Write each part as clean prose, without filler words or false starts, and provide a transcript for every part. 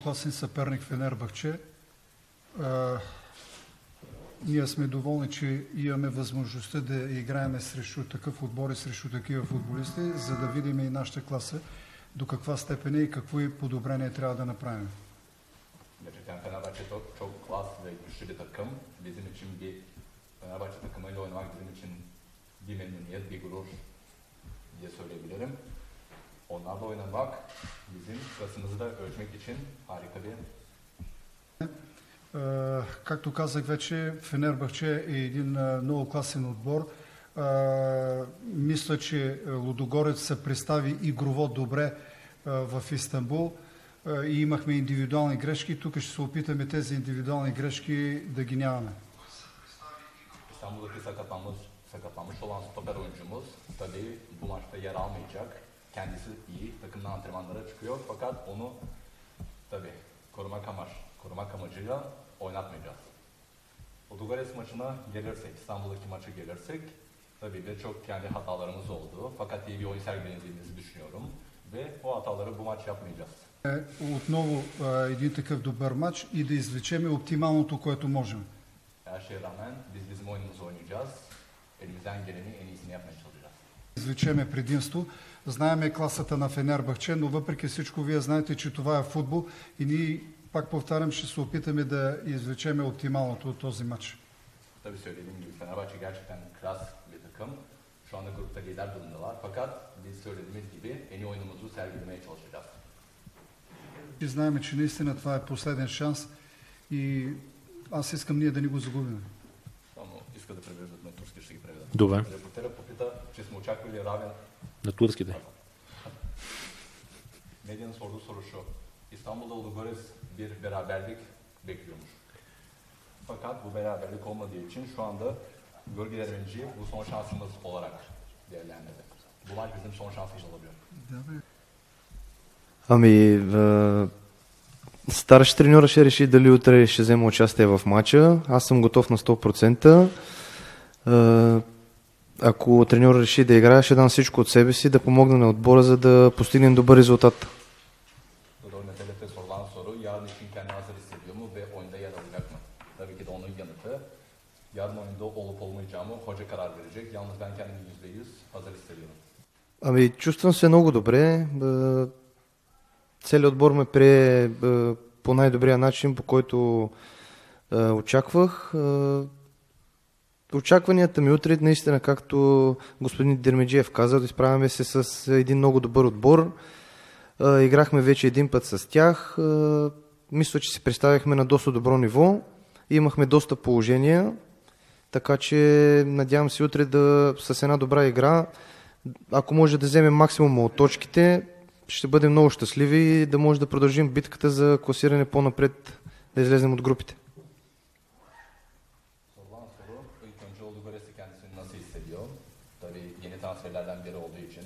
класен съперник Фенербахче. Ние сме доволни, че имаме възможността да играем срещу такъв отбор и срещу такива футболисти, за да видим и нашата класа до каква степен и какви подобрения трябва да направим. Gerçekten Fenerbahçe çok klas ve güçlü bir takım. Bizim için bir Fenerbahçe takımıyla oynamak bizim için bir memnuniyet, bir gurur diye söyleyebilirim. Onlarla oynamak bizim klasımızı da ölçmek için harika bir. Както казах вече, Фенербахче е един много класен отбор. Мисля, че Лудогорец се представи игрово добре в Истанбул и имахме индивидуални грешки. Тук ще се опитаме тези индивидуални грешки да ги нямаме. İstanbul'daki sakatlanmış olan stoper oyuncumuz tabii bu maçta yer almayacak. Kendisi iyi, takımdan antrenmanlara çıkıyor fakat onu tabii korumak amacıyla oynatmayacağız. Ludogorets maçına gelirsek, İstanbul'daki maça gelirsek tabii birçok kendi hatalarımız oldu fakat iyi bir oyun sergilediğimizi düşünüyorum ve o hataları bu maç yapmayacağız. Отново един такъв добър матч и да извлечем оптималното, което можем. Her şeye rağmen biz bizim oyunumuzu oynayacağız. Elimizden geleni en iyisini yapmaya çalışacağız. Извлечеме предимство. Знаеме класата на Фенербахче, но въпреки всичко вие знаете, че това е футбол и ние, пак повтарям, ще се опитаме да извлечеме оптималното от този матч. Tabii söylediğim gibi Fenerbahçe gerçekten klas bir takım. Şu anda grupta lider durumdalar fakat biz söylediğimiz gibi en iyi oyunumuzu sergilemeye çalışacağız. И знаем, че наистина това е последен шанс и аз искам ние да ни го загубим. Само иска да превеждат на турски, ще ги преведа. Добре. Репортера попита, че сме очаквали равен. На турските. Medyanın sorduğu soru şu. İstanbul'da Ludogorets bir beraberlik bekliyormuş. Fakat bu beraberlik olmadığı için şu anda bölge derbici bu son şansımız olarak değerlendirdi. Bu maç bizim son şansımız olabilir. Ами, старши треньора ще реши дали утре ще взема участие в матча. Аз съм готов на 100%. Ако треньор реши да играе, ще дам всичко от себе си да помогна на отбора, за да постигнем добър резултат. Yönetime sorulan soru yarın için kendini hazır hissediyor mu ve oyunda yer alacak mı? Tabii ki de onun yanıtı yarın oyunda olup olmayacağımı hoca karar verecek. Yalnız ben kendimi %100 hazır hissediyorum. Ами, чувствам се много добре. Целият отбор ме прие по най-добрия начин, по който очаквах. Очакванията ми утре, наистина, както господин Дермеджиев каза, изправяме се с един много добър отбор. Играхме вече един път с тях. Мисля, че се представяхме на доста добро ниво. Имахме доста положения, така че надявам се утре с една добра игра, ако може да вземем максимума от точките, ще бъдем много щастливи и да може да продължим битката за класиране по-напред, да излезем от групите. Sorulan soru ilk önce Ludogorets'i kendisini nasıl hissediyor? Tabii yeni transferlerden biri olduğu için.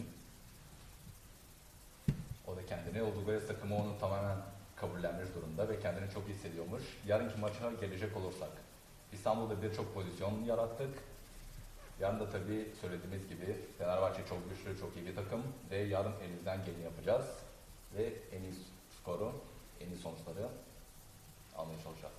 O da kendini Ludogorets takımı onu tamamen kabullenmiş durumda ve kendini çok iyi hissediyormuş. Yarınki maça gelecek olursak İstanbul'da birçok pozisyon yarattık. Yarın da tabii söylediğimiz gibi Fenerbahçe çok güçlü, çok iyi bir takım ve yarın elimizden geleni yapacağız ve en iyi skoru, en iyi sonuçları almaya çalışacağız.